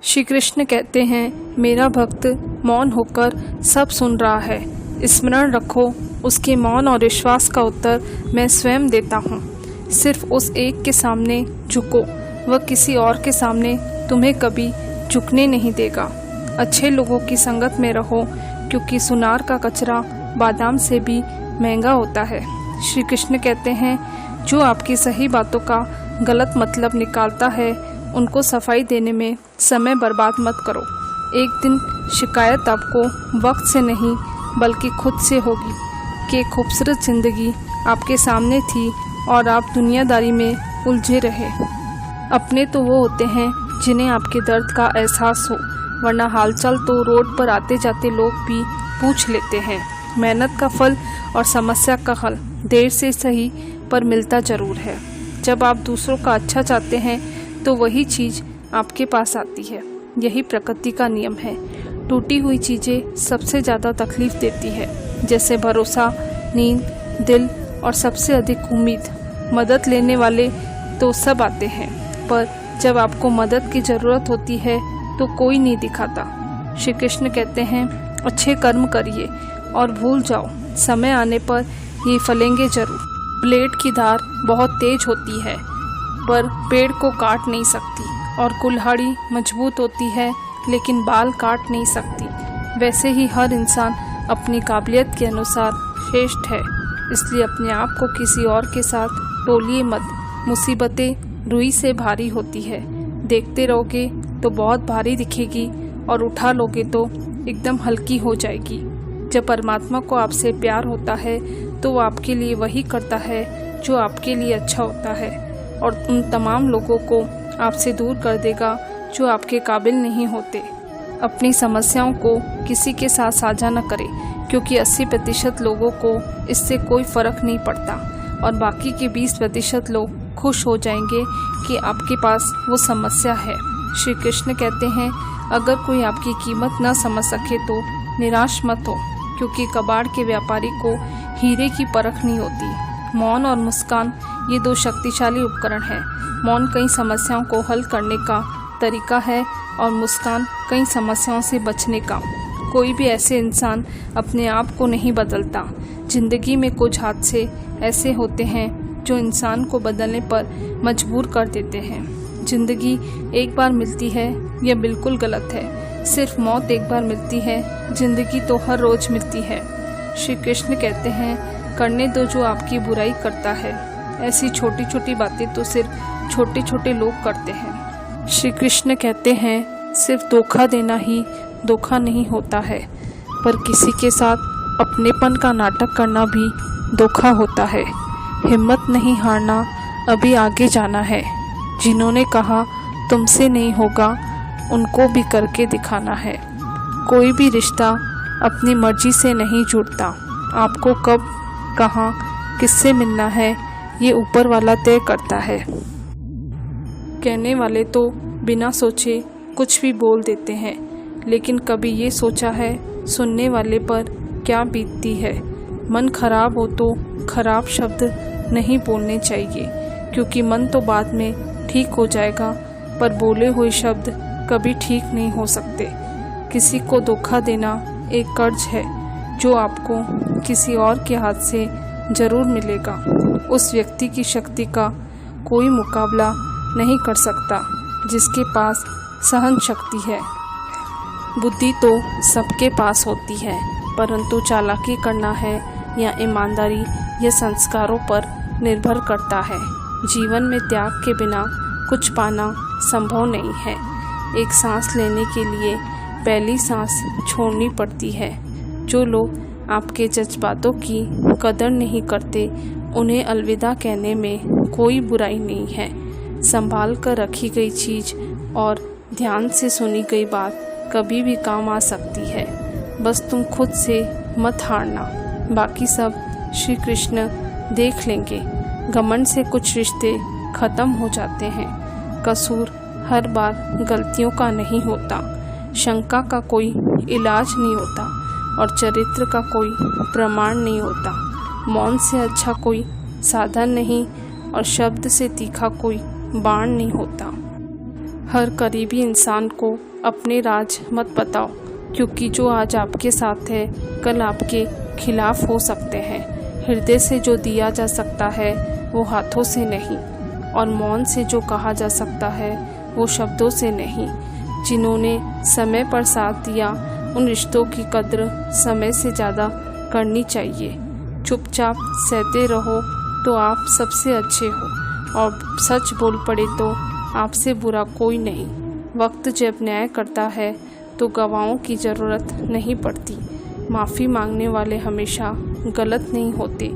श्री कृष्ण कहते हैं, मेरा भक्त मौन होकर सब सुन रहा है। स्मरण रखो, उसके मौन और विश्वास का उत्तर मैं स्वयं देता हूँ। सिर्फ उस एक के सामने झुको, वह किसी और के सामने तुम्हें कभी झुकने नहीं देगा। अच्छे लोगों की संगत में रहो, क्योंकि सुनार का कचरा बादाम से भी महंगा होता है। श्री कृष्ण कहते हैं, जो आपकी सही बातों का गलत मतलब निकालता है, उनको सफाई देने में समय बर्बाद मत करो। एक दिन शिकायत आपको वक्त से नहीं बल्कि खुद से होगी कि खूबसूरत ज़िंदगी आपके सामने थी और आप दुनियादारी में उलझे रहे। अपने तो वो होते हैं जिन्हें आपके दर्द का एहसास हो, वरना हालचाल तो रोड पर आते जाते लोग भी पूछ लेते हैं। मेहनत का फल और समस्या का हल देर से सही पर मिलता ज़रूर है। जब आप दूसरों का अच्छा चाहते हैं तो वही चीज़ आपके पास आती है। यही प्रकृति का नियम है। टूटी हुई चीज़ें सबसे ज़्यादा तकलीफ़ देती है, जैसे भरोसा, नींद, दिल और सबसे अधिक उम्मीद। मदद लेने वाले तो सब आते हैं, पर जब आपको मदद की ज़रूरत होती है तो कोई नहीं दिखाता। श्री कृष्ण कहते हैं, अच्छे कर्म करिए और भूल जाओ, समय आने पर ये फलेंगे जरूर। ब्लेड की धार बहुत तेज होती है पर पेड़ को काट नहीं सकती, और कुल्हाड़ी मजबूत होती है लेकिन बाल काट नहीं सकती। वैसे ही हर इंसान अपनी काबिलियत के अनुसार श्रेष्ठ है, इसलिए अपने आप को किसी और के साथ तोलिए मत। मुसीबतें रुई से भारी होती है, देखते रहोगे तो बहुत भारी दिखेगी और उठा लोगे तो एकदम हल्की हो जाएगी। जब परमात्मा को आपसे प्यार होता है तो वो आपके लिए वही करता है जो आपके लिए अच्छा होता है, और उन तमाम लोगों को आपसे दूर कर देगा जो आपके काबिल नहीं होते। अपनी समस्याओं को किसी के साथ साझा न करें, क्योंकि 80% लोगों को इससे कोई फ़र्क नहीं पड़ता और बाकी के 20% लोग खुश हो जाएंगे कि आपके पास वो समस्या है। श्री कृष्ण कहते हैं, अगर कोई आपकी कीमत न समझ सके तो निराश मत हो, क्योंकि कबाड़ के व्यापारी को हीरे की परख नहीं होती। मौन और मुस्कान ये दो शक्तिशाली उपकरण हैं। मौन कई समस्याओं को हल करने का तरीका है और मुस्कान कई समस्याओं से बचने का। कोई भी ऐसे इंसान अपने आप को नहीं बदलता। जिंदगी में कुछ हादसे ऐसे होते हैं जो इंसान को बदलने पर मजबूर कर देते हैं। जिंदगी एक बार मिलती है, यह बिल्कुल गलत है। सिर्फ मौत एक बार मिलती है, जिंदगी तो हर रोज मिलती है। श्री कृष्ण कहते हैं, करने दो जो आपकी बुराई करता है। ऐसी छोटी छोटी बातें तो सिर्फ छोटे छोटे लोग करते हैं। श्री कृष्ण कहते हैं, सिर्फ धोखा देना ही धोखा नहीं होता है, पर किसी के साथ अपनेपन का नाटक करना भी धोखा होता है। हिम्मत नहीं हारना, अभी आगे जाना है। जिन्होंने कहा तुमसे नहीं होगा, उनको भी करके दिखाना है। कोई भी रिश्ता अपनी मर्जी से नहीं जुड़ता। आपको कब, कहाँ, किससे मिलना है, ये ऊपर वाला तय करता है। कहने वाले तो बिना सोचे कुछ भी बोल देते हैं, लेकिन कभी ये सोचा है सुनने वाले पर क्या बीतती है। मन खराब हो तो खराब शब्द नहीं बोलने चाहिए, क्योंकि मन तो बाद में ठीक हो जाएगा, पर बोले हुए शब्द कभी ठीक नहीं हो सकते। किसी को धोखा देना एक कर्ज है जो आपको किसी और के हाथ से ज़रूर मिलेगा। उस व्यक्ति की शक्ति का कोई मुकाबला नहीं कर सकता जिसके पास सहन शक्ति है। बुद्धि तो सबके पास होती है, परंतु चालाकी करना है या ईमानदारी या संस्कारों पर निर्भर करता है। जीवन में त्याग के बिना कुछ पाना संभव नहीं है। एक सांस लेने के लिए पहली सांस छोड़नी पड़ती है। जो लोग आपके जज्बातों की कदर नहीं करते, उन्हें अलविदा कहने में कोई बुराई नहीं है। संभाल कर रखी गई चीज़ और ध्यान से सुनी गई बात कभी भी काम आ सकती है। बस तुम खुद से मत हारना, बाकी सब श्री कृष्ण देख लेंगे। घमंड से कुछ रिश्ते ख़त्म हो जाते हैं। कसूर हर बार गलतियों का नहीं होता। शंका का कोई इलाज नहीं होता और चरित्र का कोई प्रमाण नहीं होता। मौन से अच्छा कोई साधन नहीं और शब्द से तीखा कोई बाण नहीं होता। हर करीबी इंसान को अपने राज मत बताओ, क्योंकि जो आज आपके साथ है कल आपके खिलाफ हो सकते हैं। हृदय से जो दिया जा सकता है वो हाथों से नहीं, और मौन से जो कहा जा सकता है वो शब्दों से नहीं। जिन्होंने समय पर साथ दिया उन रिश्तों की कद्र समय से ज़्यादा करनी चाहिए। चुपचाप सहते रहो तो आप सबसे अच्छे हो, और सच बोल पड़े तो आपसे बुरा कोई नहीं। वक्त जब न्याय करता है तो गवाहों की ज़रूरत नहीं पड़ती। माफ़ी मांगने वाले हमेशा गलत नहीं होते।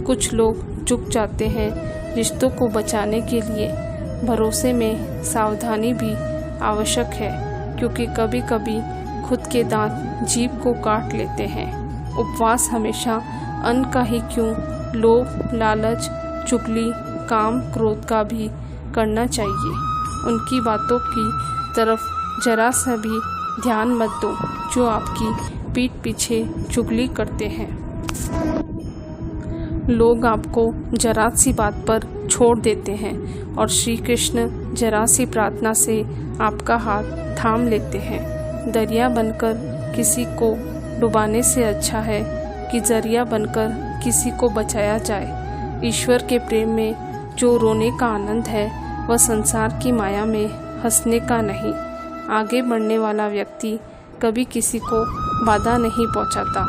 कुछ लोग झुक जाते हैं रिश्तों को बचाने के लिए। भरोसे में सावधानी भी आवश्यक है, क्योंकि कभी कभी खुद के दांत जीभ को काट लेते हैं। उपवास हमेशा अन्न का ही क्यों, लोभ, लालच, चुगली, काम, क्रोध का भी करना चाहिए। उनकी बातों की तरफ जरा सा भी ध्यान मत दो जो आपकी पीठ पीछे चुगली करते हैं। लोग आपको जरा सी बात पर छोड़ देते हैं, और श्री कृष्ण जरा सी प्रार्थना से आपका हाथ थाम लेते हैं। दरिया बनकर किसी को डुबाने से अच्छा है कि जरिया बनकर किसी को बचाया जाए। ईश्वर के प्रेम में जो रोने का आनंद है वह संसार की माया में हंसने का नहीं। आगे बढ़ने वाला व्यक्ति कभी किसी को बाधा नहीं पहुंचाता,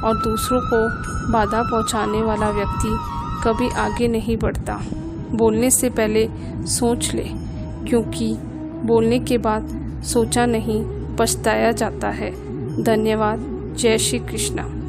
और दूसरों को बाधा पहुंचाने वाला व्यक्ति कभी आगे नहीं बढ़ता। बोलने से पहले सोच ले, क्योंकि बोलने के बाद सोचा नहीं पछताया जाता है। धन्यवाद। जय श्री कृष्ण।